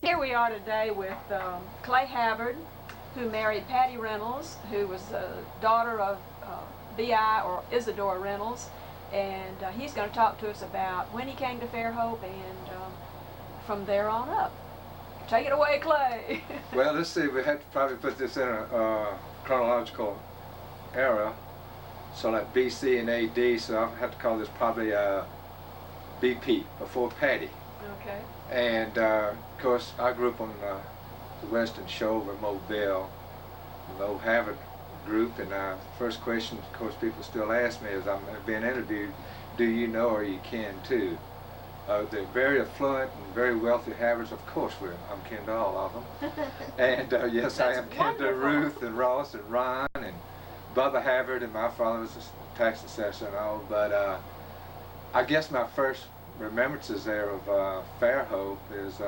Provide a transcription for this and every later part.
Here we are today with Clay Havard, who married Patty Reynolds, who was the daughter of B.I. or Isadore Reynolds, and he's going to talk to us about when he came to Fairhope and from there on up. Take it away, Clay. Well, let's see, we had to probably put this in a chronological era, so like BC and AD, so I have to call this probably BP, before Patty. Okay. And of course, I grew up on the western shore of Mobile, the old Havard group, and the first question, of course, people still ask me as I'm being interviewed, do you know or you kin too? They're very affluent and very wealthy Havards. Of course, I'm kin to all of them. And yes, I am kin to Ruth and Ross and Ron and Bubba Havard, and my father was a tax assessor and all. But I guess my first remembrances there of Fairhope is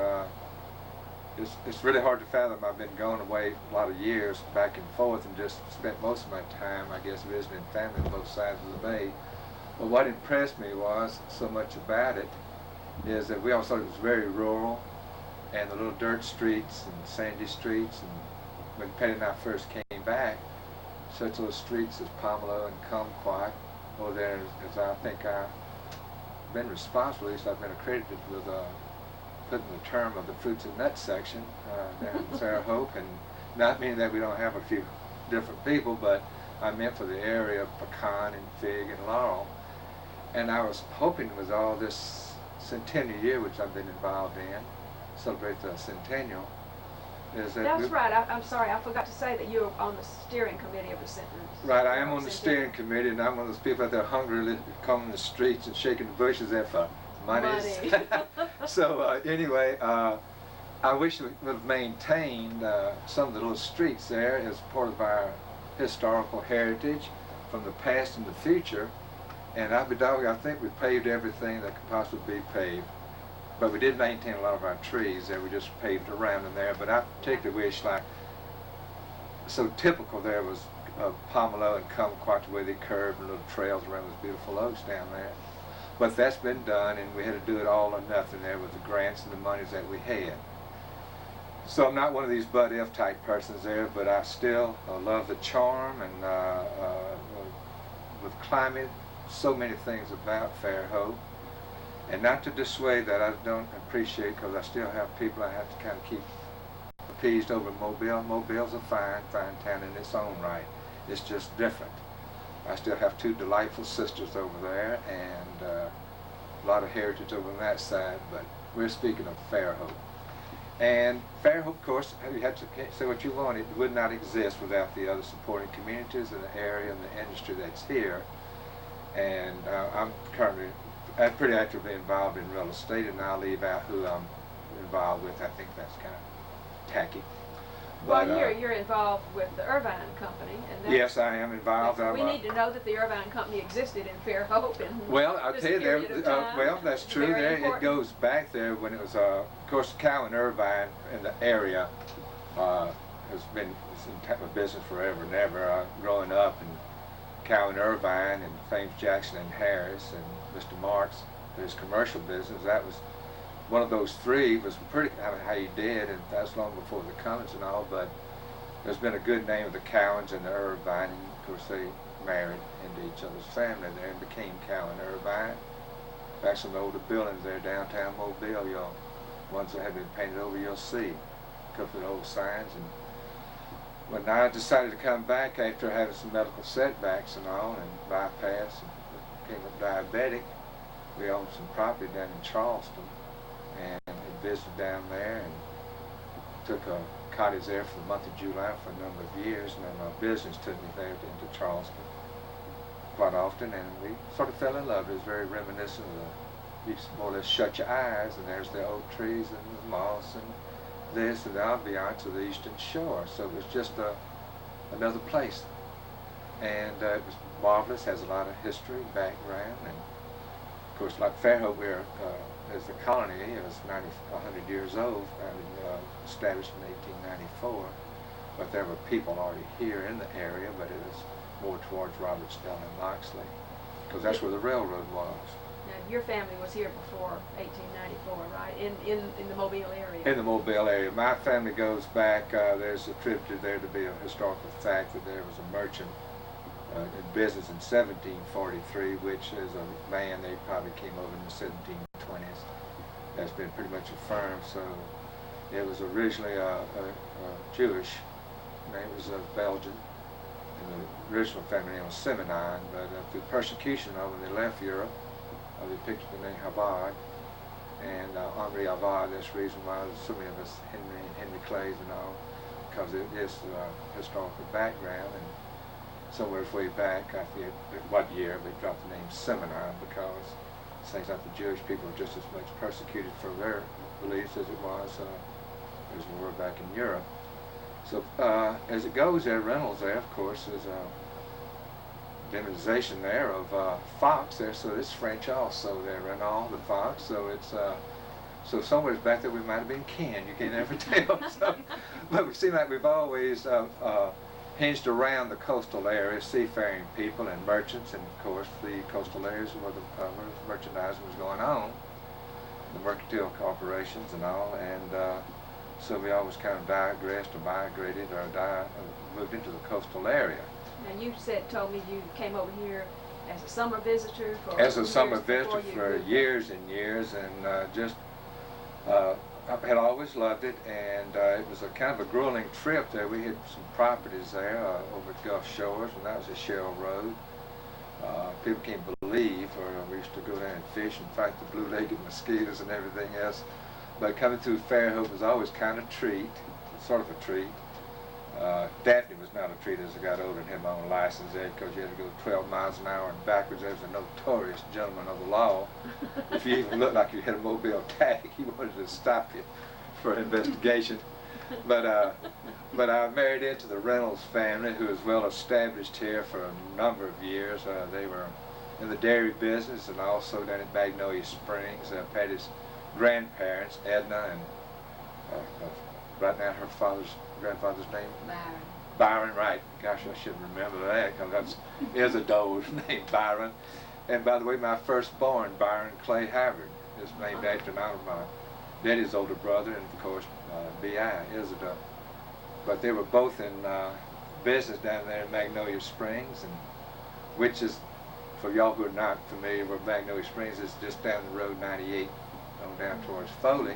it's really hard to fathom. I've been going away a lot of years back and forth and just spent most of my time, I guess, visiting family on both sides of the bay. But what impressed me was so much about it is that we always thought it was very rural, and the little dirt streets and sandy streets, and when Patty and I first came back, such little streets as Pomelo and Kumquat over there, as I think I've been responsible, at least I've been accredited with putting the term of the fruits and nuts section down in Fairhope, and not meaning that we don't have a few different people, but I meant for the area of pecan and fig and laurel. And I was hoping with all this Centennial year, which I've been involved in, celebrate the Centennial, is that... That's right. I'm sorry, I forgot to say that you're on the steering committee of the Centennial. Right, I am on the steering committee, and I'm one of those people out there hungrily combing the streets and shaking the bushes there for money. So anyway, I wish we would have maintained some of the little streets there as part of our historical heritage from the past and the future. And I'll be dogged, I think we paved everything that could possibly be paved. But we did maintain a lot of our trees there. We just paved around in there. But I particularly wish, like, so typical there was Pomelo and Kumquat, the way they curved and little trails around those beautiful oaks down there. But that's been done, and we had to do it all or nothing there with the grants and the monies that we had. So I'm not one of these Bud F type persons there, but I still love the charm and with climate, so many things about Fairhope. And not to dissuade that I don't appreciate, because I still have people I have to kind of keep appeased over Mobile. Mobile's a fine, fine town in its own right. It's just different. I still have two delightful sisters over there, and a lot of heritage over on that side, but we're speaking of Fairhope. And Fairhope, of course, you have to say what you want, it would not exist without the other supporting communities in the area and the industry that's here. And I'm currently pretty actively involved in real estate, and I'll leave out who I'm involved with. I think that's kind of tacky. Well, you're involved with the Irvine Company. And yes, I am involved. We need to know that the Irvine Company existed in Fairhope. Well, I'll tell you, well, that's true. There, it goes back there when it was, of course, Cal and Irvine in the area has been in type of business forever and ever. Growing up, and Cal and Irvine and James Jackson and Harris and Mr. Marks, his commercial business, that was one of those three. Was pretty kind of how he did, and that's long before the Cummins and all, but there's been a good name of the Cowans and the Irvine, and of course they married into each other's family there and became Cal and Irvine. In fact, some older buildings there downtown Mobile, ones that have been painted over, you'll see a couple of old signs. And when I decided to come back after having some medical setbacks and all, and bypass and became a diabetic, we owned some property down in Charleston, and visited down there and took a cottage there for the month of July for a number of years, and then my business took me there into Charleston quite often, and we sort of fell in love. It was very reminiscent of you more or less shut your eyes and there's the oak trees and the moss and this and the ambiance of the Eastern Shore. So it was just another place, and it was marvelous, has a lot of history and background, and of course, like Fairhope, we're as the colony, it was 100 years old, established in 1894. But there were people already here in the area, but it was more towards Robertsdale and Loxley, because that's where the railroad was. Now, your family was here before 1894, right? In the Mobile area. In the Mobile area. My family goes back, there's attributed there to be a historical fact that there was a merchant in business in 1743, which is a man, they probably came over in the 1720s. That's been pretty much affirmed. So it was originally a Jewish name, was Belgian, and the original family name was Simenon, but through persecution when they left Europe, they picked up the name Havard, and Henri Havard. That's the reason why there's so many of us Henry Clays and all, because it is historical background. And somewhere way back, I forget what year, they dropped the name Simenon, because it seems like the Jewish people are just as much persecuted for their beliefs as it was as we were back in Europe. So as it goes there, Reynolds there, of course, is a demonization there of fox there, so it's French also there, Reynolds, the fox, so it's so somewhere back there we might have been kin, you can never tell. So, but we seem like we've always hinged around the coastal area, seafaring people and merchants, and of course the coastal areas where the merchandising was going on, the mercantile corporations and all, and so we always kind of digressed or migrated or moved into the coastal area. And you told me you came over here as a summer visitor for as a summer visitor for years and years, and just I had always loved it, and it was a kind of a grueling trip there. We had some properties there over at Gulf Shores, and that was a shell road. People can't believe, or we used to go down and fish and fight the blue-legged mosquitoes and everything else. But coming through Fairhope was always kind of a treat, sort of a treat. Daphne was not a treat as I got older and had my own license there, because you had to go 12 miles an hour and backwards. There was a notorious gentleman of the law. If you even looked like you had a mobile tag, he wanted to stop you for an investigation. But I married into the Reynolds family, who was well established here for a number of years. They were in the dairy business, and also down at Magnolia Springs. Patty's grandparents, Edna and right now her grandfather's name? Byron. Byron, right. Gosh, I should remember that, because that's Isadore's name, Byron. And by the way, my firstborn, Byron Clay Havard, is named after my daddy's older brother, and of course, B.I., Isadore. But they were both in business down there in Magnolia Springs, and which is, for y'all who are not familiar with Magnolia Springs, is just down the road 98 on down towards Foley.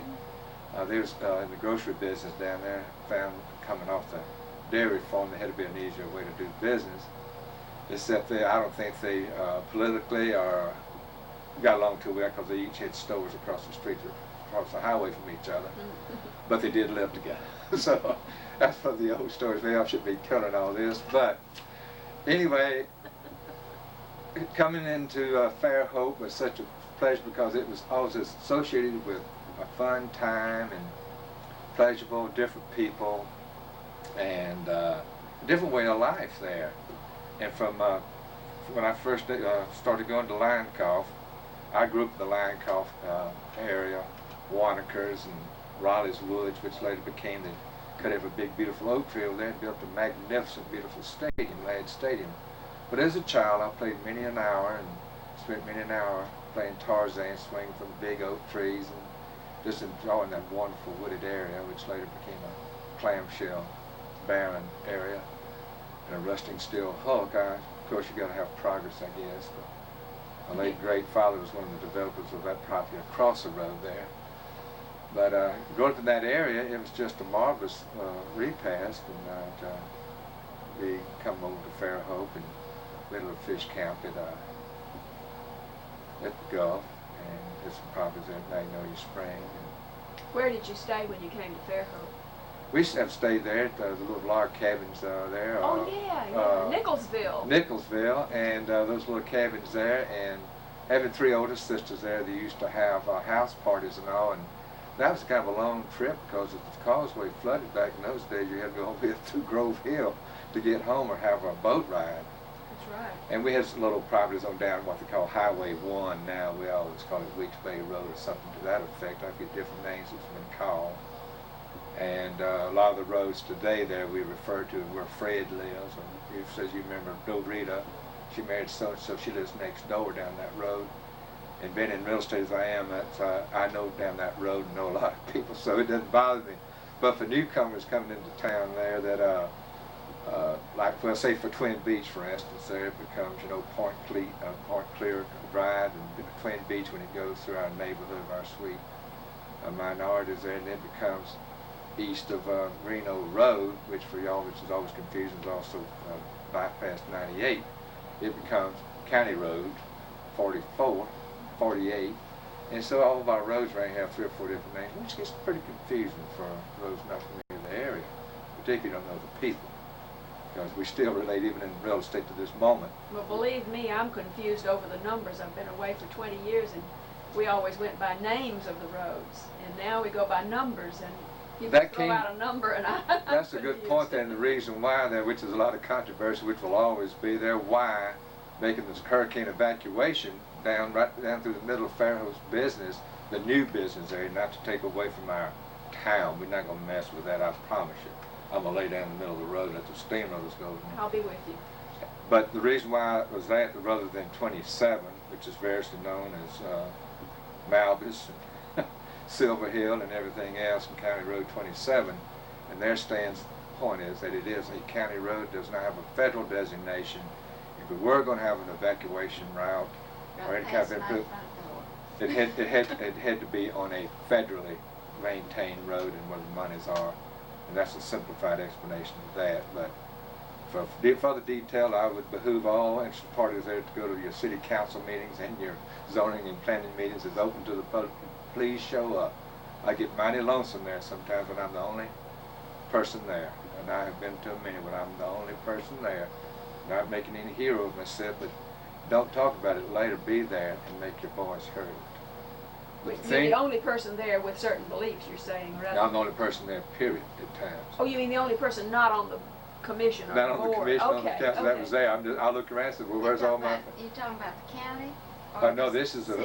They was in the grocery business down there, found coming off the dairy farm, there had to be an easier way to do business. Except I don't think they politically or got along too well, because they each had stores across the street, across the highway from each other. But they did live together. So that's one of the old stories. Maybe I should be telling all this. But anyway, coming into Fairhope was such a pleasure, because it was always associated with a fun time and pleasurable, different people, and a different way of life there. And from when I first started going to Lioncoff, I grew up in the Lioncoff area, Wanakers and Raleigh's Woods, which later became cut every big beautiful oak tree over there and built a magnificent beautiful stadium, Ladd Stadium. But as a child I played many an hour and spent many an hour playing Tarzan, swinging from big oak trees, and just enjoying that wonderful wooded area, which later became a clamshell, barren area, and a rusting steel hulk. Of course, you got to have progress, I guess. But my late great father was one of the developers of that property across the road there. But growing up in that area, it was just a marvelous repast, and we come over to Fairhope and we had a little fish camp at the Gulf, and did some properties at Magnolia Spring. Where did you stay when you came to Fairhope? We used to have stayed there at the little log cabins there. Oh yeah, Nicholsville. Nicholsville, and those little cabins there, and having three older sisters there, they used to have house parties and all, and that was kind of a long trip, because if the causeway flooded back in those days, you had to go all the way through Grove Hill to get home or have a boat ride. That's right. And we had some little properties on down what they call Highway 1 now. We always call it Weeks Bay Road or something to that effect. I get different names it's been called. And a lot of the roads today there we refer to where Fred lives. Or as you remember, Dorita, she married so-and-so, she lives next door down that road. And being in real estate as I am, I know down that road and know a lot of people, so it doesn't bother me. But for newcomers coming into town there that, like, well, say for Twin Beach, for instance, there it becomes, you know, Point Clear Drive and Twin Beach when it goes through our neighborhood of our sweet minorities there, and then it becomes east of Reno Road, which for y'all, which is always confusing, is also bypass 98. It becomes County Road 44, 48, and so all of our roads right here have 3 or 4 different names, which gets pretty confusing for those not familiar with the area, particularly don't know the people, because we still relate even in real estate to this moment. Well, believe me, I'm confused over the numbers. I've been away for 20 years, and we always went by names of the roads, and now we go by numbers, and people throw out a number, and That's a good point, then. The reason why there, which is a lot of controversy, which will always be there, why making this hurricane evacuation right down through the middle of Fairhope's business, the new business area, not to take away from our town. We're not going to mess with that, I promise you. I'm going to lay down in the middle of the road and let the steamrollers go. I'll be with you. But the reason why it was that rather than 27, which is variously known as Malbus, and Silver Hill, and everything else, and County Road 27, and there stands the point is that it is a county road, does not have a federal designation. If we were going to have an evacuation route, or any kind of input, it had to be on a federally maintained road and where the monies are. And that's a simplified explanation of that. But for further detail, I would behoove all interested parties there to go to your city council meetings and your zoning and planning meetings. It's open to the public. Please show up. I get mighty lonesome there sometimes when I'm the only person there. And I have been to many when I'm the only person there. Not making any hero of myself, but don't talk about it later. Be there and make your voice heard. You're the only person there with certain beliefs, you're saying, rather. I'm the only person there, period, at times. Oh, you mean the only person not on the commission or not the on board? The commission, okay, on the council, okay. that was there. I looked around and said, well, where's all my... You talking about the county? No, this is a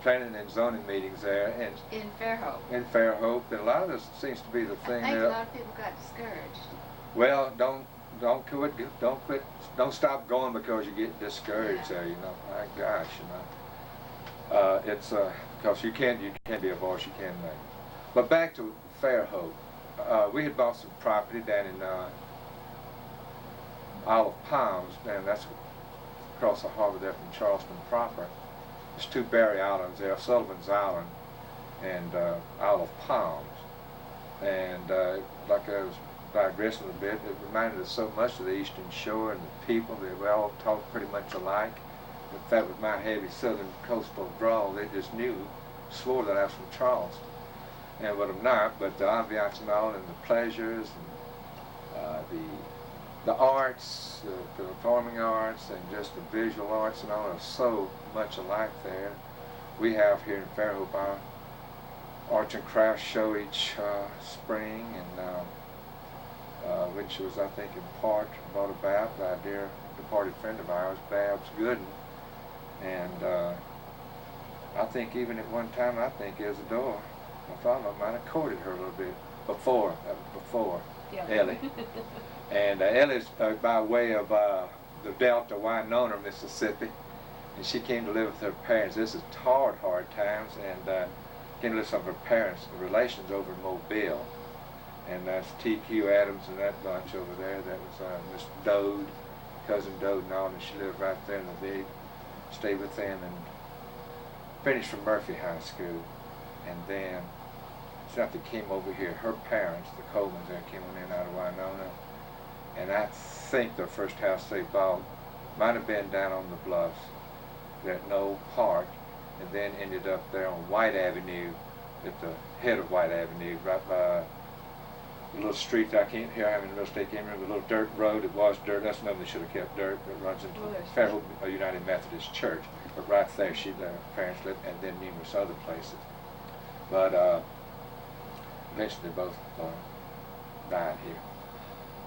planning and zoning meetings there. And in Fairhope. In Fairhope, and a lot of this seems to be the thing I think that... a lot of people got discouraged. Well, don't stop going because you get discouraged there, you know. My gosh, you know. It's because you can be a voice, you can make. But back to Fairhope, we had bought some property down in Isle of Palms, and that's across the harbor there from Charleston proper. There's 2 Barry Islands there, Sullivan's Island and Isle of Palms. And like I was digressing a bit, it reminded us so much of the Eastern Shore and the people. They all talk pretty much alike. In fact, with my heavy southern coastal drawl, they just swore that I was from Charleston. And but I'm not, but the ambiance and all, and the pleasures, and the arts, the performing arts, and just the visual arts and all are so much alike there. We have here in Fairhope our arts and crafts show each spring, and which was, I think, in part brought about by a dear departed friend of ours, Babs Gooden. And I think even at one time, I think Isadore, my father might have courted her a little bit before Yeah. Ellie. And Ellie's by way of the Delta, Winona, Mississippi. And she came to live with her parents. This is hard times, and came to live with some of her parents, the relations over in Mobile. And that's T.Q. Adams and that bunch over there. That was Miss Dode, cousin Dode and all, and she lived right there in the big. Stayed with them and finished from Murphy High School. And then something came over here. Her parents, the Colemans, there came on in out of Winona. And I think their first house they bought might have been down on the bluffs at Knoll Park, and then ended up there on White Avenue, at the head of White Avenue, right by a little street that I can't hear. I'm in real estate, can't remember, a little dirt road. It was dirt. That's another they should have kept dirt. It runs into Fairhope United Methodist Church. But right there, their parents lived, and then numerous other places. But eventually they both died here.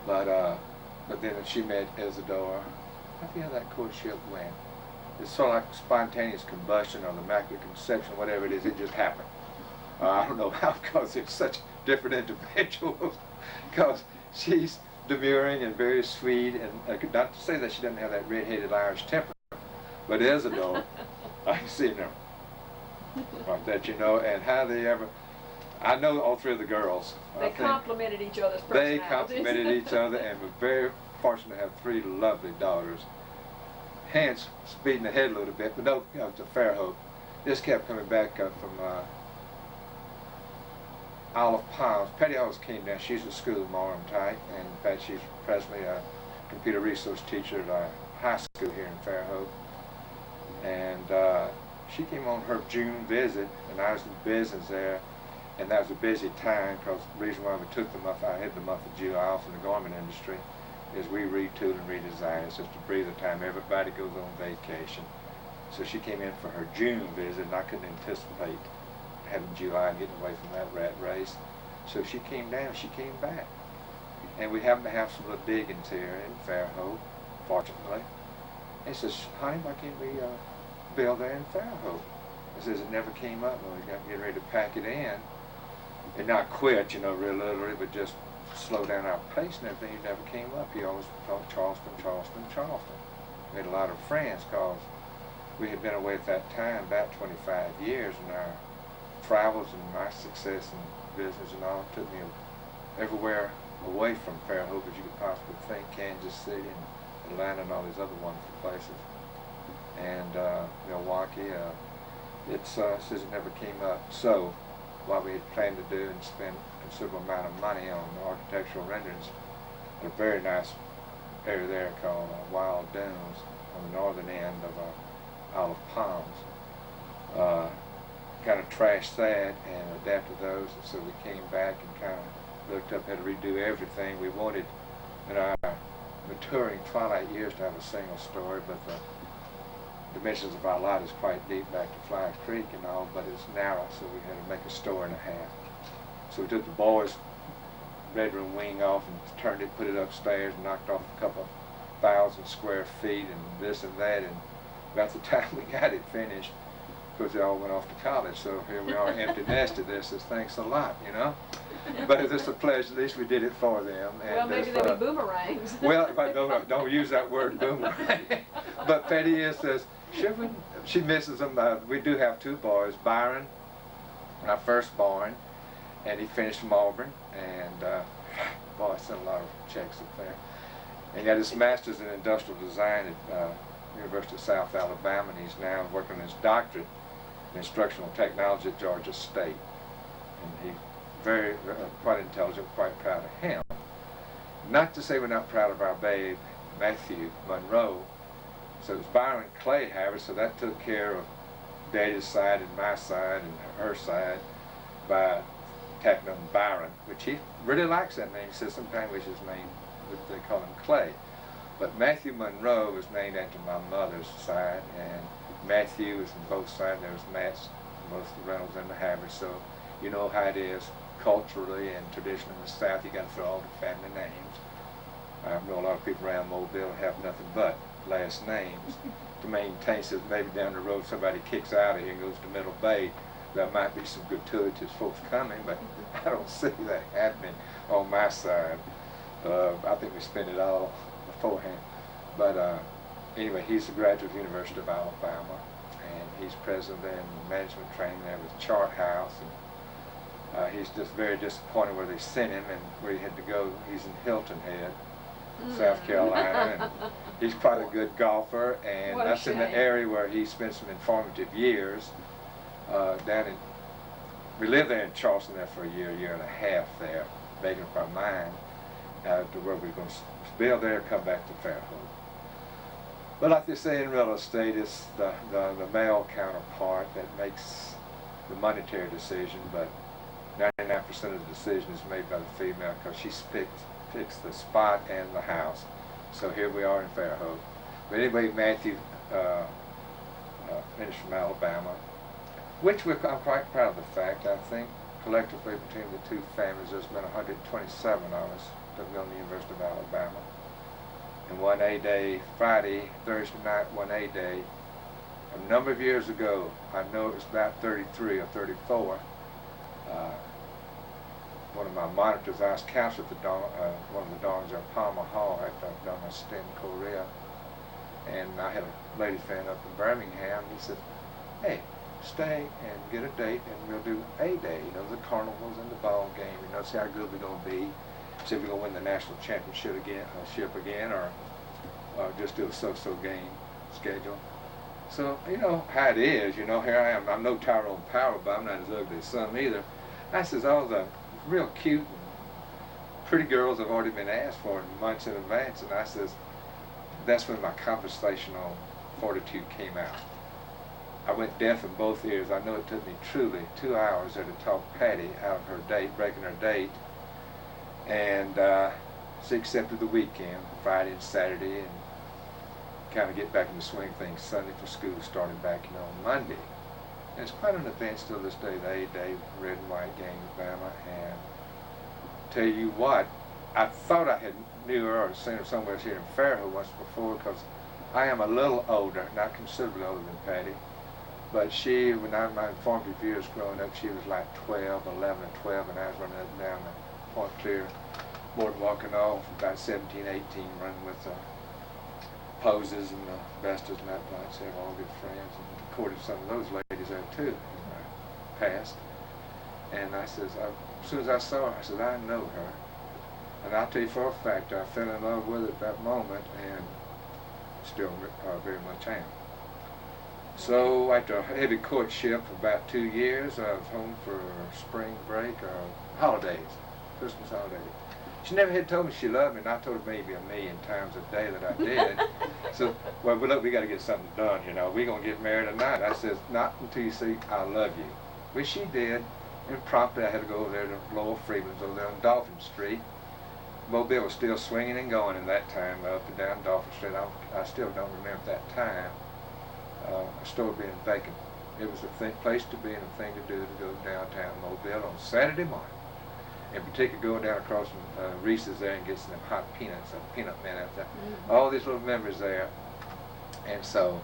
But then she met Isadore. I forget how that courtship went. It's sort of like spontaneous combustion or the immaculate conception, whatever it is. It just happened. I don't know how, because it's such different individuals. Because she's demurring and very sweet, and not to say that she doesn't have that red-headed Irish temper, but Isadore, I can see her like that, you know, and how they ever, I know all three of the girls. They complimented each other's personalities. They complimented each other, and we're very fortunate to have three lovely daughters. Hence, speeding ahead a little bit, but no, you know, to Fairhope. This kept coming back up from Olive Palms. Petty Halls came down. She's at school tomorrow, and in fact, she's presently a computer resource teacher at our high school here in Fairhope. And she came on her June visit, and I was in business there, and that was a busy time because the reason why we took the month, I had the month of July off in the garment industry, is we retool and redesign. It's just a breather time. Everybody goes on vacation. So she came in for her June visit, and I couldn't anticipate having July and getting away from that rat race. So she came down, she came back. And we happened to have some little diggings here in Fairhope, fortunately. And she says, honey, why can't we build there in Fairhope? I says, it never came up when we got getting ready to pack it in. And not quit, you know, real literally, but just slow down our pace and everything. It never came up. He always thought Charleston, Charleston, Charleston. We had a lot of friends because we had been away at that time about 25 years, and our travels and my success in business and all took me everywhere away from Fairhope as you could possibly think, Kansas City and Atlanta and all these other wonderful places. And Milwaukee, it says it never came up. So what we had planned to do and spend a considerable amount of money on architectural renderings at a very nice area there called Wild Dunes on the northern end of Olive Palms. Kind of trashed that and adapted those, and so we came back and kind of looked up, had to redo everything. We wanted in our maturing twilight years to have a single story, but the dimensions of our lot is quite deep back to Fly Creek and all, but it's narrow, so we had to make a story and a half. So we took the boys' bedroom wing off and turned it, put it upstairs, and knocked off a couple 1,000 square feet and this and that, and about the time we got it finished, because they all went off to college, so here we are empty nested. This is thanks a lot, you know. But it's just a pleasure. At least we did it for them. And well, maybe they'll be boomerangs. Well, if I don't use that word boomerang. But Petty says, she misses them. We do have two boys, Byron, our firstborn, and he finished from Auburn, and boy, I sent a lot of checks up there. And he got his master's in industrial design at University of South Alabama, and he's now working on his doctorate in instructional technology at Georgia State. And he's very, quite intelligent, quite proud of him. Not to say we're not proud of our babe, Matthew Monroe. So it's Byron Clay Havard, so that took care of Daddy's side and my side and her side by tacking on Byron, which he really likes that name. He says sometimes we his name, they call him Clay. But Matthew Monroe was named after my mother's side, and Matthew is on both sides. There was Matt's, both the Reynolds and the Havard, so you know how it is culturally and traditionally in the South. You got to throw all the family names. I know a lot of people around Mobile have nothing but last names to maintain. So maybe down the road somebody kicks out of here and goes to Middle Bay, there might be some gratuitous folks coming, but I don't see that happening on my side. I think we spend it all beforehand. But anyway, he's a graduate of the University of Alabama, and he's president in management training there with Chart House. And he's just very disappointed where they sent him and where he had to go. He's in Hilton Head, South Carolina, and he's quite a good golfer, and that's in the area where he spent some informative years down in, we lived there in Charleston there for a year and a half there, making up our mind to where we were going to build there, come back to Fairhope. But like they say in real estate, it's the male counterpart that makes the monetary decision, but 99% of the decision is made by the female because she picks the spot and the house. So here we are in Fairhope. But anyway, Matthew finished from Alabama, which I'm quite proud of the fact. I think collectively between the two families there's been 127 of us that go to the University of Alabama. And one A day, Friday, Thursday night, one A day, a number of years ago, I know it was about 33 or 34, one of my monitors, I was counselor at one of the dorms at Palmer Hall after I'd done my stint in Korea. And I had a lady friend up in Birmingham, and he said, hey, stay and get a date, and we'll do a day, you know, the carnivals and the ball game, you know, see how good we're going to be, see if we're going to win the national championship again, or just do a so-so game schedule. So, you know how it is, you know, here I am. I'm no Tyrone Power, but I'm not as ugly as some either. I says, all the real cute and pretty girls have already been asked for in months in advance, and I says, that's when my conversational fortitude came out. I went deaf in both ears. I know it took me truly 2 hours there to talk Patty out of her date, breaking her date, and she accepted the weekend, Friday and Saturday, and kind of get back in the swing of things Sunday for school, starting back, you know, on Monday. And it's quite an event still this day, the 8-day red and white game with Bama. And tell you what, I thought I had knew her or seen her somewhere here in Fairhope once before, because I am a little older, not considerably older than Patty. But she, when I my formative years growing up, she was like 12, 11, and 12, and I was running up and down the Point Clear boardwalk and all, about 17, 18, running with Poses and Bestas and that bunch. They have all good friends, and courted some of those ladies there too in my past. And I says, as soon as I saw her, I said, I know her. And I'll tell you for a fact, I fell in love with her at that moment, and still very much am. So after a heavy courtship for about 2 years, I was home for spring break or holidays, Christmas holidays. She never had told me she loved me, and I told her maybe 1,000,000 times a day that I did. So, well, look, we got to get something done, you know. We're going to get married tonight. I says, not until you see I love you. Which she did, and promptly I had to go over there to Lowell Freeman's over there on Dolphin Street. Mobile was still swinging and going in that time, up and down Dolphin Street. I still don't remember that time. A store being vacant. It was a place to be and a thing to do to go downtown Mobile on Saturday morning. In particular, go down across from Reese's there and get some hot peanuts, a peanut man out there. All these little memories there. And so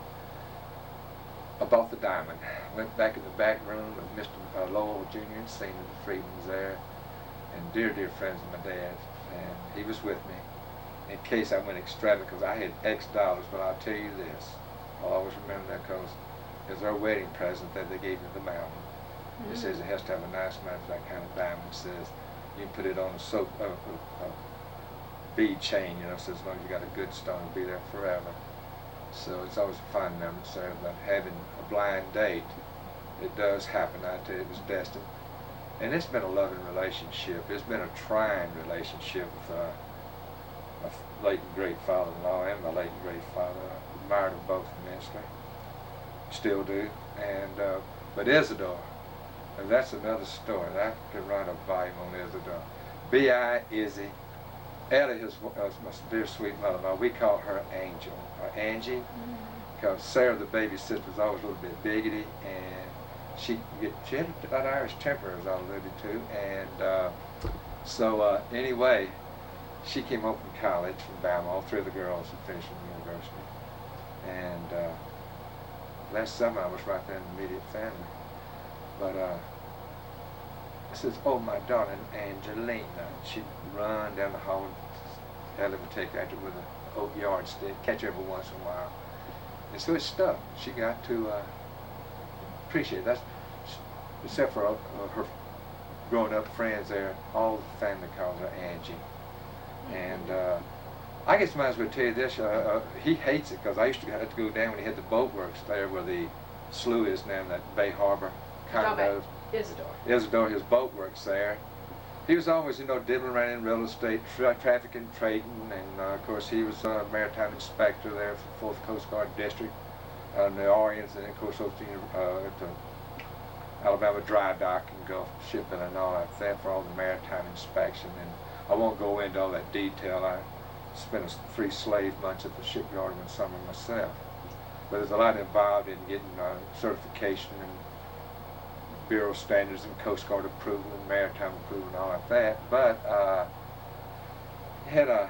I bought the diamond. Went back in the back room with Mr. Lowell Jr. and Senior, the Freedmans there, and dear, dear friends of my dad's. And he was with me in case I went extravagant, because I had X dollars. But I'll tell you this, I'll always remember that, because it was our wedding present that they gave me the mountain. It says it has to have a nice amount of that kind of diamond. It says you can put it on a bead chain, you know, so as long as you got a good stone, it'll be there forever. So it's always a fun memory. So about having a blind date, it does happen. I tell you, it was destined. And it's been a loving relationship. It's been a trying relationship with my late and great father-in-law and my late and great father. I admired them both immensely. Still do. And but Isadore, and that's another story. I could write a volume on Isadore. B.I. Izzy. Ellie was my dear sweet mother-in-law. We call her Angel, or Angie, because Sarah, the babysitter, was always a little bit biggity, and she had that Irish temper, as I alluded to, and so anyway, she came home from college from Bama. All three of the girls had finished from university, and last summer I was right there in the immediate family. But I says, "Oh, my darling Angelina," she'd run down the hall, and Ellie would take after with an oak yardstick, catch her every once in a while, and so it stuck. She got to appreciate that, except for her grown-up friends there. All the family calls her Angie, and I guess I might as well tell you this. He hates it, because I used to have to go down when he had the boat works there where the slough is now in that Bay Harbor condos. Isadore, his boat works there. He was always, you know, diddling around in real estate, trafficking, trading, and of course he was a maritime inspector there for 4th Coast Guard District, New Orleans, and of course at the Alabama Dry Dock and Gulf Shipping and all that there for all the maritime inspection. And I won't go into all that detail. I spent 3 slave months at the shipyard one summer myself. But there's a lot involved in getting certification and Bureau standards and Coast Guard approval and maritime approval and all like that. But he had a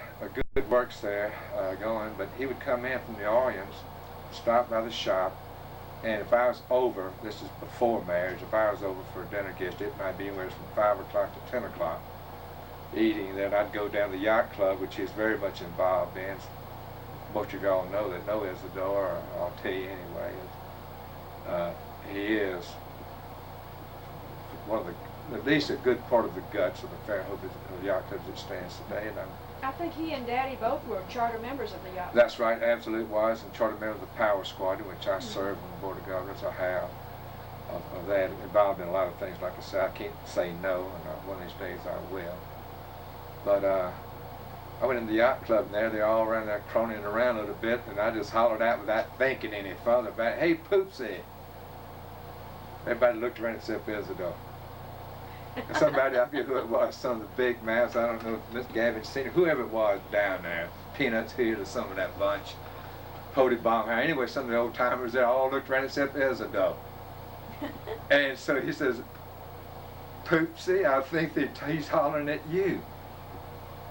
good works there going, but he would come in from New Orleans, stop by the shop, and if I was over, this is before marriage, if I was over for a dinner guest, it might be anywhere from 5 o'clock to 10 o'clock eating. Then I'd go down to the Yacht Club, which he's very much involved in. Most of y'all know that know Isadore, or I'll tell you anyway. He is one of the, at least a good part of the guts of the Fairhope Yacht Club as it stands today. And I think he and Daddy both were charter members of the yacht club. that's right, absolutely was, and charter member of the Power Squad, in which I serve on the Board of Governors. I have of that, involved in a lot of things. Like I said, I can't say no, and one of these days I will. But I went in the yacht club and they're all around there croning around a little bit, and I just hollered out without thinking any further about it, "Hey, Poopsie!" Everybody looked around except Isadore. And somebody, I forget who it was, some of the big mouths, I don't know if Miss Gavin's seen it, whoever it was down there, Peanuts here to some of that bunch, Hody Bongham. Anyway, some of the old timers there all looked around except Isadore. And so he says, "Poopsie, I think that he's hollering at you."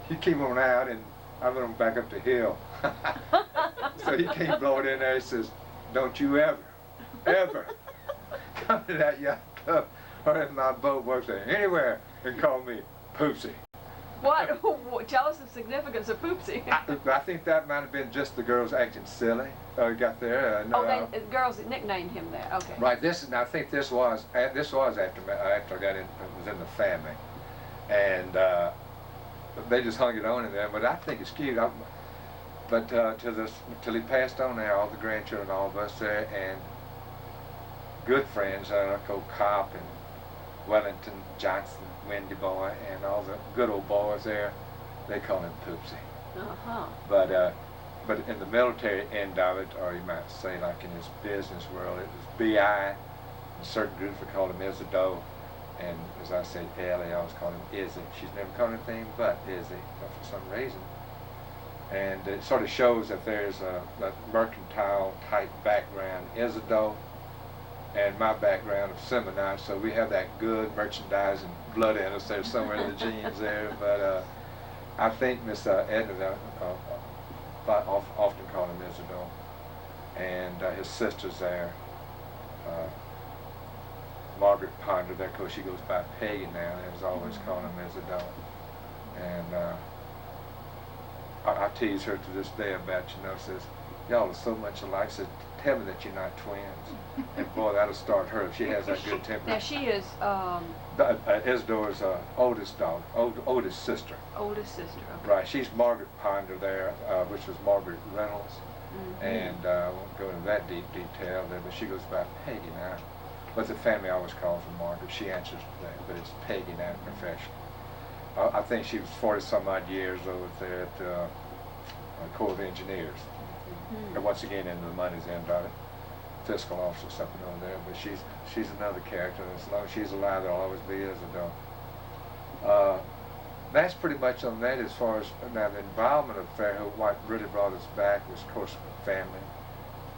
He came on out, and I went on back up the hill. So he came blowing in there. He says, "Don't you ever come to that yacht club or if my boat works there anywhere and call me Poopsie." What? Tell us the significance of Poopsie. I think that might have been just the girls acting silly. Got there. The girls nicknamed him that. Okay. Right. I think this was after I got in, was in the family, and they just hung it on in there. But I think it's cute. But till he passed on there, all the grandchildren, all of us there, and good friends, like old Cop and Wellington Johnson, Wendy Boy, and all the good old boys there, they call him Poopsie. Uh-huh. But in the military end of it, or you might say like in his business world, it was B.I. In certain groups we called him Isadore, and as I said, Ellie, I always called him Izzy. She's never called him anything but Izzy, for some reason. And it sort of shows that there's a mercantile type background, Isadore, and my background of Seminole, so we have that good merchandising blood in us there somewhere in the genes there. But I think Miss Edna often call him Isadore, and his sister's there, Margaret Ponder there, of course she goes by Peggy now, and has always called him Isadore. And I tease her to this day about, says, "Y'all are so much alike," says, "Tell me that you're not twins." And boy, that'll start her if she has that good temper. Now she is Isadore's oldest daughter, oldest sister. Oldest sister. Okay. Right, she's Margaret Ponder there, which was Margaret Reynolds, and I won't go into that deep detail there, but she goes by Peggy now. But the family always calls her Margaret. She answers to that, but it's Peggy now in profession. I think she was 40-some odd years over there at the Corps of Engineers. And once again, into the money's end of it. Fiscal officer, something over there, but she's another character. As long as she's alive, there'll always be Isadore. That's pretty much on that as far as, now the involvement of Fairhope, what really brought us back was, of course, family.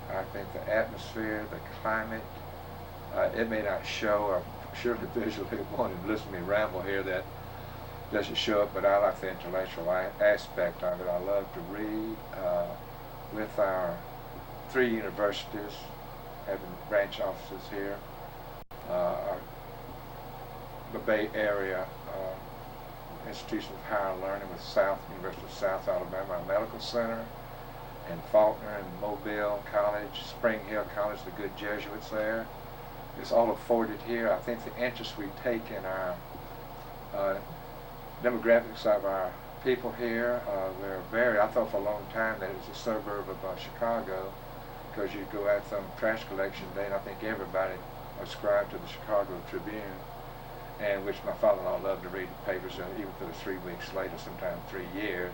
I think the atmosphere, the climate, it may not show, I'm sure the visually wanted to listen to me ramble here, that doesn't show up, but I like the intellectual aspect of it. I love to read. With our 3 universities, having branch offices here, the Bay Area Institution of Higher Learning with University of South Alabama, our medical center, and Faulkner and Mobile College, Spring Hill College, the good Jesuits there. It's all afforded here. I think the interest we take in our demographics of our people here, I thought for a long time that it was a suburb of Chicago, because you go out some trash collection day, and I think everybody ascribed to the Chicago Tribune, and which my father-in-law loved to read the papers, even for the 3 weeks later, sometimes 3 years.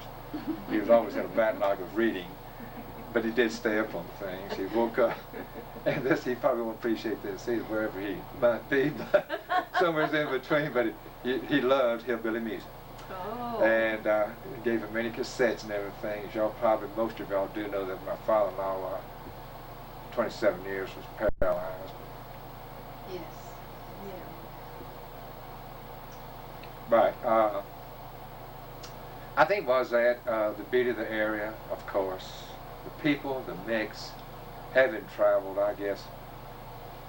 He was always in a backlog of reading, but he did stay up on things. He woke up, and this, he probably won't appreciate this, he's wherever he might be, but somewhere in between, but he loved hillbilly music. Oh. And gave him many cassettes and everything. As y'all probably, most of y'all do know that my father-in-law, 27 years, was paralyzed. Yes. Yeah. Right. I think was that the beauty of the area, of course, the people, the mix. Having traveled, I guess,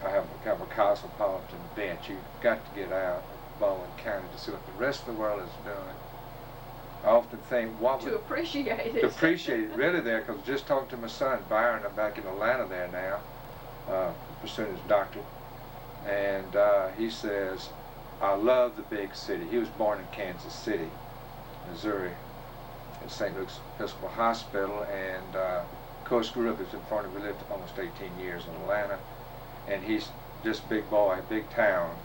I have a kind of a cosmopolitan bent. You've got to get out of Baldwin County to see what the rest of the world is doing. I often think, to appreciate it. To appreciate it really there, because just talking to my son Byron, I'm back in Atlanta there now, pursuing his doctorate And he says, I love the big city. He was born in Kansas City, Missouri, in St. Luke's Episcopal Hospital, and of course grew up as in Florida. We lived almost 18 years in Atlanta, and he's just big boy, big town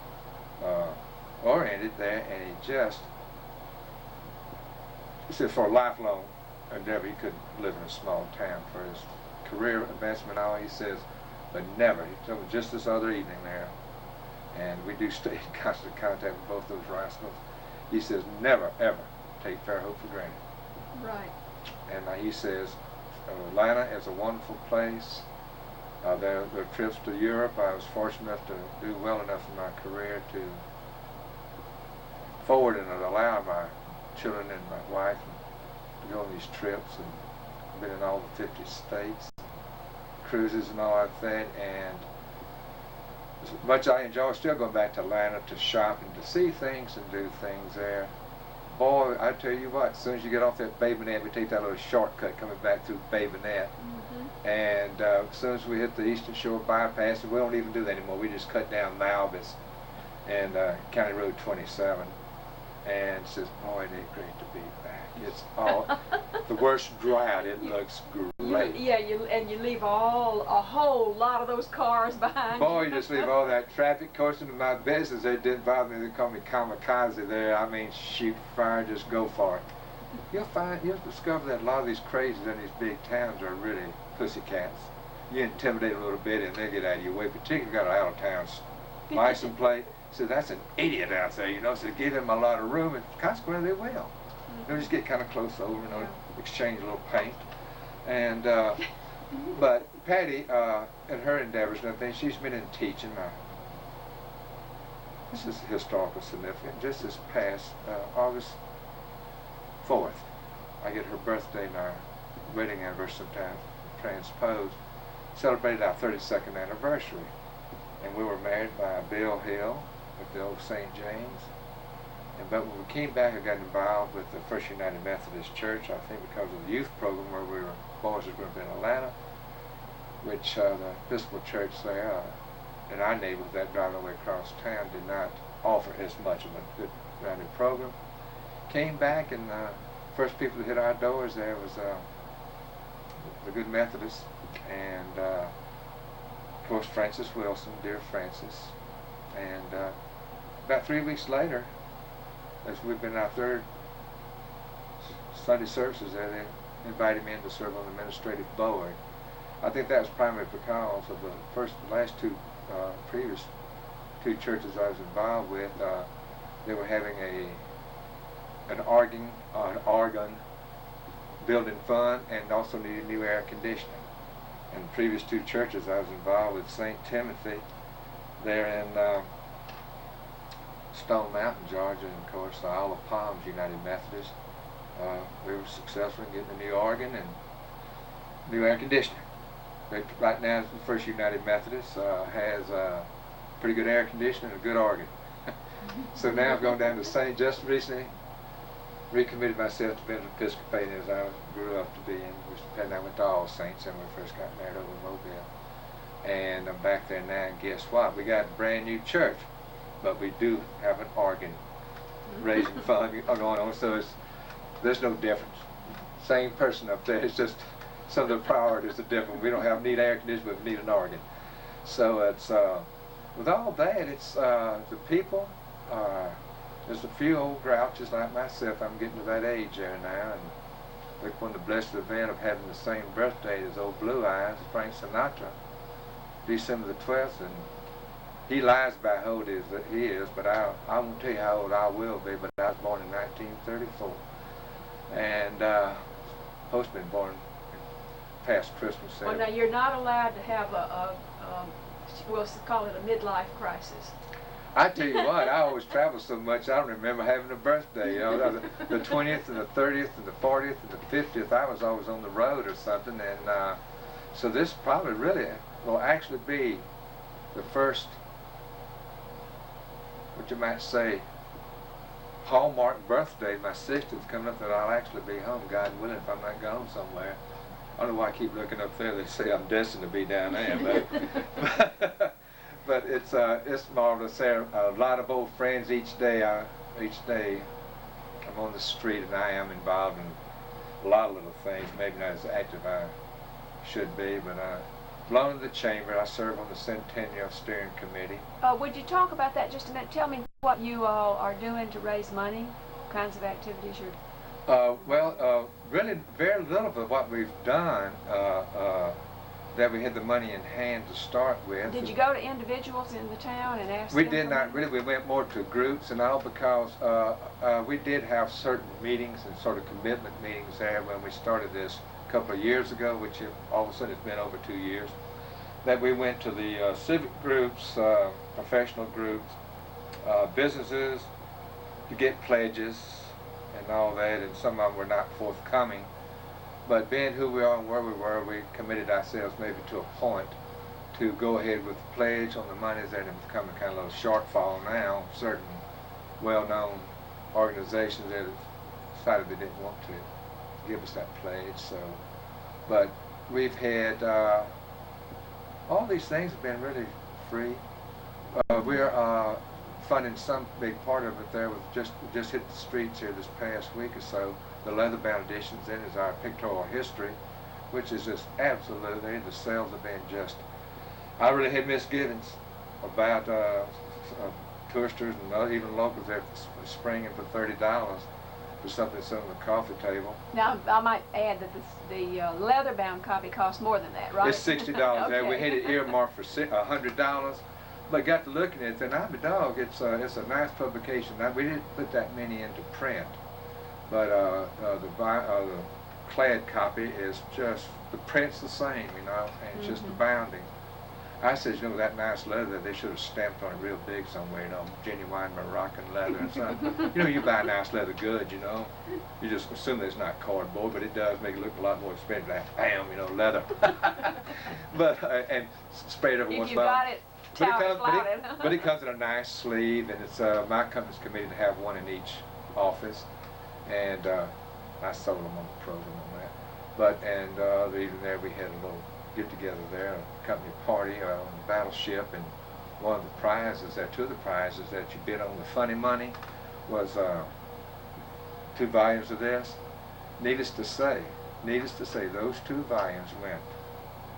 oriented there, and he said for a lifelong endeavor he couldn't live in a small town. For his career advancement, all he says, but never. He told me just this other evening there, and we do stay in constant contact with both those rascals. He says, never ever take Fairhope for granted. Right. And he says, Atlanta is a wonderful place. There are trips to Europe. I was fortunate enough to do well enough in my career to forward and allow my children and my wife to go on these trips, and been in all the 50 states, cruises and all like that. And as much I enjoy still going back to Atlanta to shop and to see things and do things there. Boy, I tell you what, as soon as you get off that Babynet, we take that little shortcut coming back through Babynet. And as soon as we hit the Eastern Shore bypass, we don't even do that anymore. We just cut down Malvis and County Road 27. And it says, boy, it ain't great to be back. It's all, the worst drought, it looks great. You leave a whole lot of those cars behind. Boy, you just leave all that traffic. Of course, in my business, it didn't bother me. They call me kamikaze there. I mean, shoot fire, just go for it. You'll discover that a lot of these crazies in these big towns are really pussycats. You intimidate them a little bit and they'll get out of your way, particularly if you've got an out-of-town license plate. So that's an idiot out there, you know, so give him a lot of room, and consequently they will. They'll just get kind of close over, you know, exchange a little paint. And, but Patty, in her endeavors and everything, she's been in teaching. This is historical significant. Just this past August 4th, I get her birthday and our wedding anniversary sometime transposed, celebrated our 32nd anniversary. And we were married by Bill Hill at the old St. James. But when we came back, I got involved with the First United Methodist Church, I think because of the youth program where we were, boys were going to be in Atlanta, which the Episcopal Church there in our neighborhood, that driving away across town, did not offer as much of a good rounded program. Came back, and first people to hit our doors there was the good Methodists, and of course Francis Wilson, dear Francis. And about 3 weeks later, as we've been in our third Sunday services there, they invited me in to serve on the administrative board. I think that was primarily because of the last two previous two churches I was involved with. They were having an organ building fund, and also needed new air conditioning. And the previous two churches I was involved with, St. Timothy, there in Stone Mountain, Georgia, and of course Isle of Palms United Methodist. We were successful in getting a new organ and new air conditioning. But right now, the First United Methodist has pretty good air conditioning and a good organ. So now I've gone down to St. Just recently recommitted myself to being an Episcopalian as I grew up to be, and I went to All Saints and we first got married over in Mobile. And I'm back there now, and guess what? We got a brand new church, but we do have an organ raising fund going on, so there's no difference. Same person up there, it's just some of the priorities are different. We don't need air conditioning, but we need an organ. So it's, with all that, it's the people, there's a few old grouches like myself. I'm getting to that age there now, and we're on the blessed event of having the same birthday as old Blue Eyes, Frank Sinatra, December the 12th, and he lies about how old he is, but I won't tell you how old I will be, but I was born in 1934, and supposed to have been born past Christmas. Well, now you're not allowed to have we'll call it a midlife crisis. I tell you what, I always travel so much, I don't remember having a birthday. You know, the 20th and the 30th and the 40th and the 50th, I was always on the road or something. And so this probably really will actually be the first, what you might say, hallmark birthday. My 60th coming up, that I'll actually be home, God willing, if I'm not gone somewhere. I don't know why I keep looking up there. They say I'm destined to be down there, But it's marvelous there. A lot of old friends each day. Each day I'm on the street and I am involved in a lot of little things. Maybe not as active as I should be, but I belong to the chamber. I serve on the Centennial Steering Committee. Would you talk about that just a minute? Tell me what you all are doing to raise money, kinds of activities you're... Really very little of what we've done that we had the money in hand to start with. Did you go to individuals in the town and ask We them? did not really. We went more to groups and all because we did have certain meetings and sort of commitment meetings there when we started this a couple of years ago, which all of a sudden it's been over 2 years, that we went to the civic groups, professional groups, businesses to get pledges and all that, and some of them were not forthcoming. But being who we are and where we were, we committed ourselves maybe to a point to go ahead with the pledge on the monies that have become a kind of little shortfall now. Certain well-known organizations that decided they didn't want to give us that pledge. So, but we've had all these things have been really free. We're funding some big part of it there. We've just hit the streets here this past week or so. The leather-bound editions then is our pictorial history, which is just absolutely, the sales have been just, I really had misgivings about touristers and even locals there springing for $30 for something that's on the coffee table. Now, I might add that the leather-bound copy costs more than that, right? It's $60 there. Okay. We had it earmarked for $100, but got to looking at it, and I'm a dog. It's a nice publication. Now, we didn't put that many into print, but the clad copy is just, the print's the same, you know, and it's just the bounding. I said, you know, that nice leather, they should have stamped on it real big somewhere, you know, genuine Moroccan leather and something. You know, you buy nice leather goods, you know, you just assume it's not cardboard, but it does make it look a lot more expensive. Like, bam, you know, leather. But, and spray it every once in a while. But it comes in a nice sleeve, and it's my company's committed to have one in each office, and I sold them on the program on that. But even there we had a little get together there, a company party on the battleship, and one of the prizes there, two of the prizes that you bid on with funny money was 2 volumes of this. Needless to say, those 2 volumes went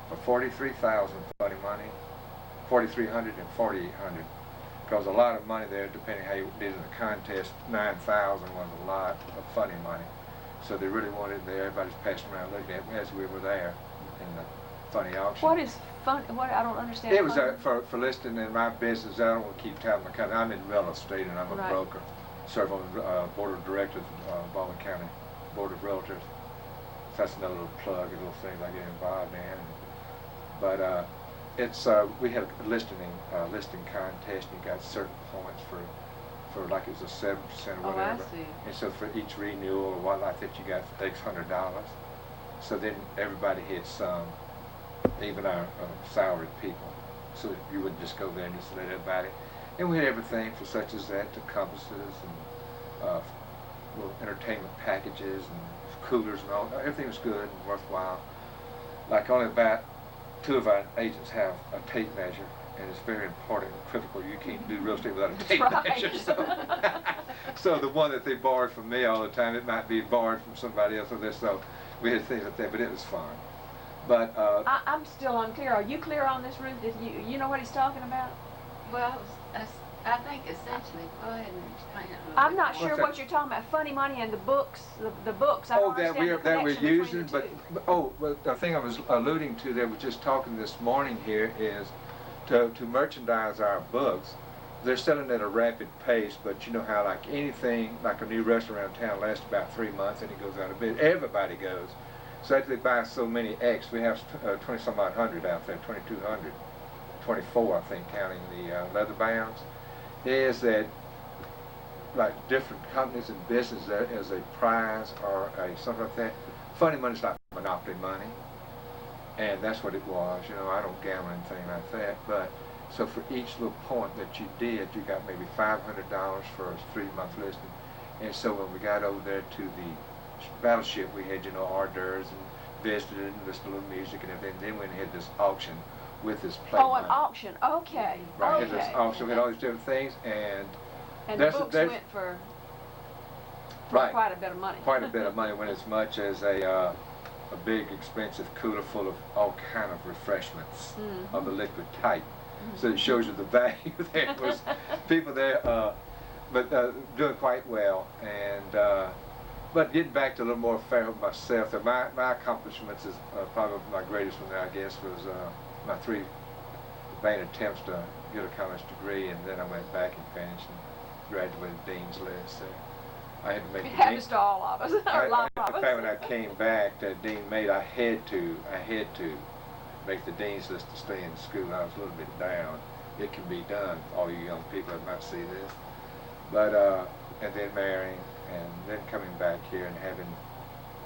for $43,000 funny money, $4,300 and $4,800. Because a lot of money there, depending how you did in the contest, $9,000 was a lot of funny money. So they really wanted it there. Everybody's passing around looking at it as we were there in the funny auction. What is fun? What, I don't understand. It was for listing in my business. I don't want to keep telling my company. I'm in real estate and I'm a broker. Serve on the board of directors of Baldwin County Board of Realtors. So that's another little plug, a little thing I get involved in. But it's we have a listing contest, and you got certain points for like it was a 7% or whatever. Oh, I see. And so for each renewal or what like that, you got X $100. So then everybody had some, even our salaried people. So you wouldn't just go there and just let everybody. And we had everything for such as that, to compasses and little entertainment packages and coolers and all. Everything was good and worthwhile. Like only about 2 of our agents have a tape measure, and it's very important and critical. You can't do real estate without a tape measure. So the one that they borrowed from me all the time, it might be borrowed from somebody else or this. So we had things like that, but it was fun. But I'm still unclear. Are you clear on this, Ruth? If you know what he's talking about? Well, I think essentially, go ahead and explain it a little I'm bit not more. sure what you're talking about. Funny money and the books. The books. I don't understand the that we're connection between using. the two. But the thing I was alluding to that we're just talking this morning here is to merchandise our books. They're selling at a rapid pace, but you know how like anything, like a new restaurant around town lasts about 3 months and it goes out of business. Everybody goes. So after they buy so many X, we have 20-some odd hundred out there, 2,200, 24 I think, counting the leather bounds. Is that like different companies and businesses that as a prize or something like that. Funny money's like monopoly money, and that's what it was. You know, I don't gamble or anything like that, but so for each little point that you did, you got maybe $500 for a 3-month listing. And so when we got over there to the battleship, we had, you know, hors d'oeuvres and visited and listened to a little music and everything. Then we had this auction with his play Oh, an money. auction. Okay. Right, Okay. it was auction with all these different things, and And the books went for right, quite a bit of money. quite a bit of money, went as much as a big expensive cooler full of all kind of refreshments of the liquid type. So it shows you the value. There was people there, but doing quite well. And but getting back to a little more Fairhope myself, my accomplishments is probably my greatest one there, I guess, was my 3 vain attempts to get a college degree, and then I went back and finished and graduated Dean's List. I had to make It the happens to all of us. A lot of in us. fact, when I came back to Dean made, I had to make the Dean's List to stay in school. I was a little bit down. It can be done, all you young people that might see this. But and then marrying, and then coming back here and having,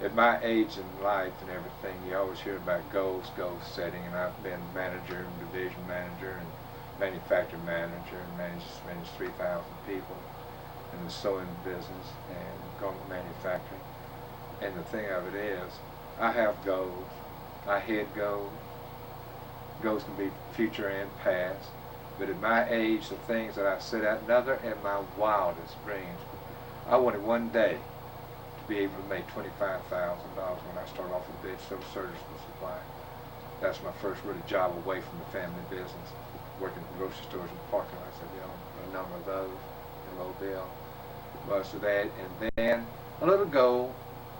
at my age in life and everything, you always hear about goal setting, and I've been manager and division manager and manufacturing manager and managed 3,000 people in the sewing business and garment manufacturing. And the thing of it is, I have goals. I had goals. Goals can be future and past. But at my age, the things that I set out, another in my wildest dreams, I wanted one day to be able to make $25,000 when I started off with bed civil surgical supply. That's my first really job away from the family business, working at grocery stores and parking lots. I did a number of those in Mobile. Most of that, and then a little goal.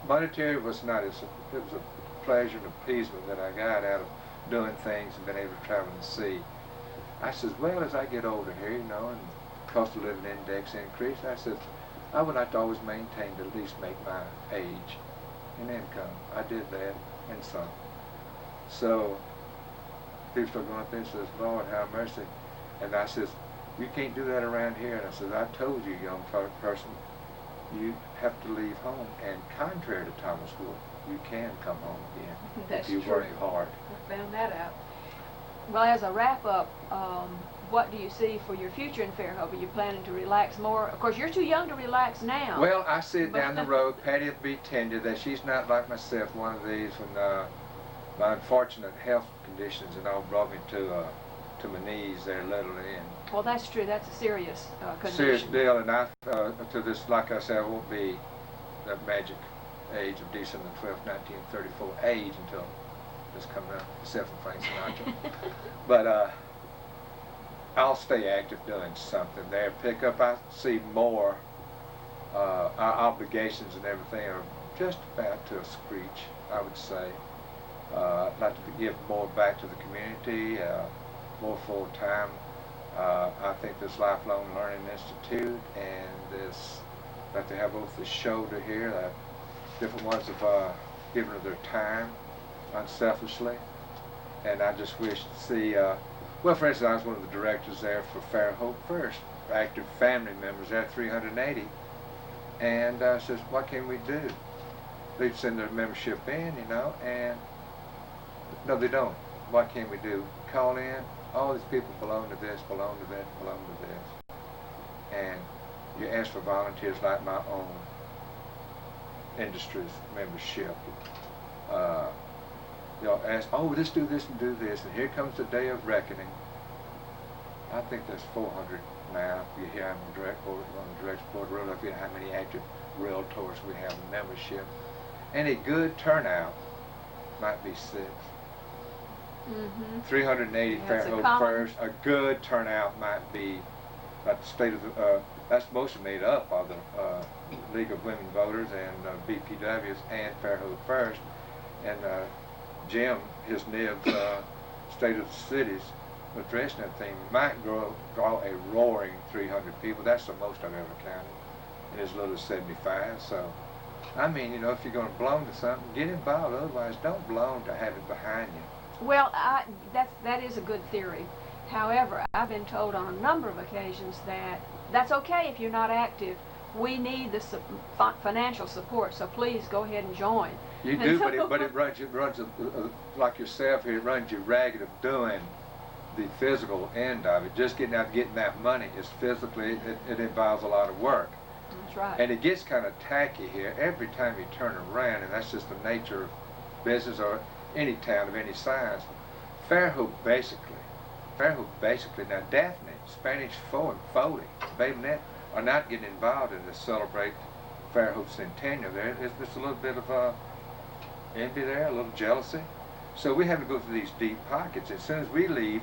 Monetary was not as, it was a pleasure and appeasement that I got out of doing things and being able to travel and see. I says, well, as I get older here, you know, and cost of living index increase, I said, I would like to always maintain to at least make my age and income. I did that and some. So people start going up there and says, Lord, have mercy. And I says, you can't do that around here. And I said, I told you, young person, you have to leave home. And contrary to Thomas Wolfe, you can come home again. That's if you true. work hard. I found that out. Well, as a wrap-up, what do you see for your future in Fairhope? Are you planning to relax more? Of course, you're too young to relax now. Well, I see it down the road. Patty will be tender that she's not like myself, one of these when my unfortunate health conditions and all brought me to my knees there literally. And well, that's true. That's a serious condition. serious deal, and I, to this, like I said, I won't be the magic age of December 12, 1934 age until this comes out, except for Frank Sinatra. But I'll stay active doing something there. Pick up, I see more, our obligations and everything are just about to a screech, I would say. I'd like to give more back to the community, more full time. I think this Lifelong Learning Institute and this, that they have both the shoulder here, that different ones have given her their time unselfishly. And I just wish to see, well, for instance, I was one of the directors there for Fairhope First, active family members there, 380. And I says, what can we do? They'd send their membership in, you know, and no, they don't. What can we do? Call in. All these people belong to this, belong to that, belong to this. And you ask for volunteers like my own industry's membership. They'll ask, oh, let's do this and do this, and here comes the day of reckoning. I think there's 400 now. You hear I'm on the director's board. Look at how many active Realtors we have in membership. And a good turnout might be 6. 380 Fairhope First. A good turnout might be about the state of the, that's mostly made up of the League of Women Voters and BPWs and Fairhope First. And Jim, his nibs, State of the Cities, addressing that thing, might draw a roaring 300 people. That's the most I've ever counted, and as little as 75. So, I mean, you know, if you're going to belong to something, get involved. Otherwise, don't belong to have it behind you. Well, that is a good theory. However, I've been told on a number of occasions that that's okay if you're not active. We need the financial support, so please go ahead and join. You do, but it runs like yourself here, it runs you ragged of doing the physical end of it. Just getting out, getting that money is physically, it involves a lot of work. That's right. And it gets kind of tacky here every time you turn around, and that's just the nature of business or any town of any size. Fairhope basically, now Daphne, Spanish 4 and Foley, Babynet are not getting involved in this celebrate Fairhope Centennial. There's just a little bit of envy there, a little jealousy. So we have to go through these deep pockets. As soon as we leave,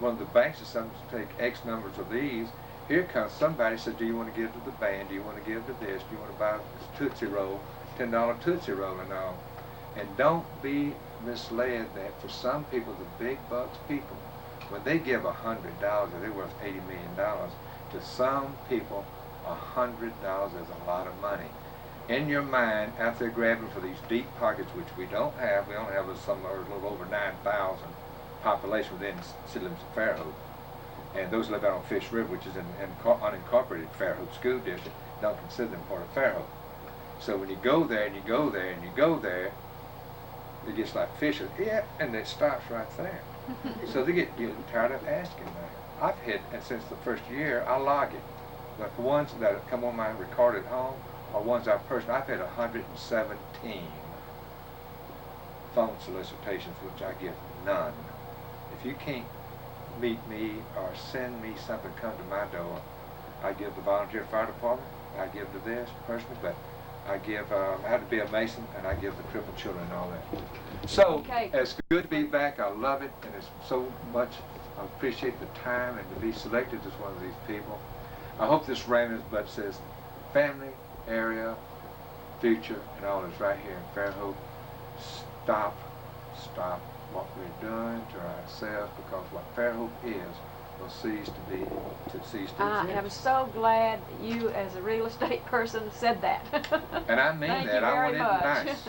one of the banks is something to take X numbers of these. Here comes somebody says, do you want to give to the band? Do you want to give to this? Do you want to buy this Tootsie Roll, $10 Tootsie Roll and all? And don't be misled that for some people, the big bucks people, when they give $100, they're worth $80 million. To some people, $100 is a lot of money. In your mind, out there grabbing for these deep pockets, which we don't have, we only have a little over 9,000 population within city limits of Fairhope. And those live out on Fish River, which is an unincorporated Fairhope school district, don't consider them part of Fairhope. So when you go there and you go there and you go there, it gets like fishing, yeah, and it stops right there. So they get tired of asking that. I've had, and since the first year, I log it. Like the ones that come on my recorded home are ones I've personally, I've had 117 phone solicitations, which I get none. If you can't meet me or send me something come to my door, I give the volunteer fire department, I give to this personally, but I give, I had to be a Mason, and I give the crippled children and all that. So, Okay. It's good to be back. I love it, and it's so much, I appreciate the time and to be selected as one of these people. I hope this Reynolds Boat says family, area, future, and all is right here in Fairhope. Stop what we're doing to ourselves, because what Fairhope is will cease to be, I am so glad you, as a real estate person, said that. And I mean Thank that. you I very want it much. nice.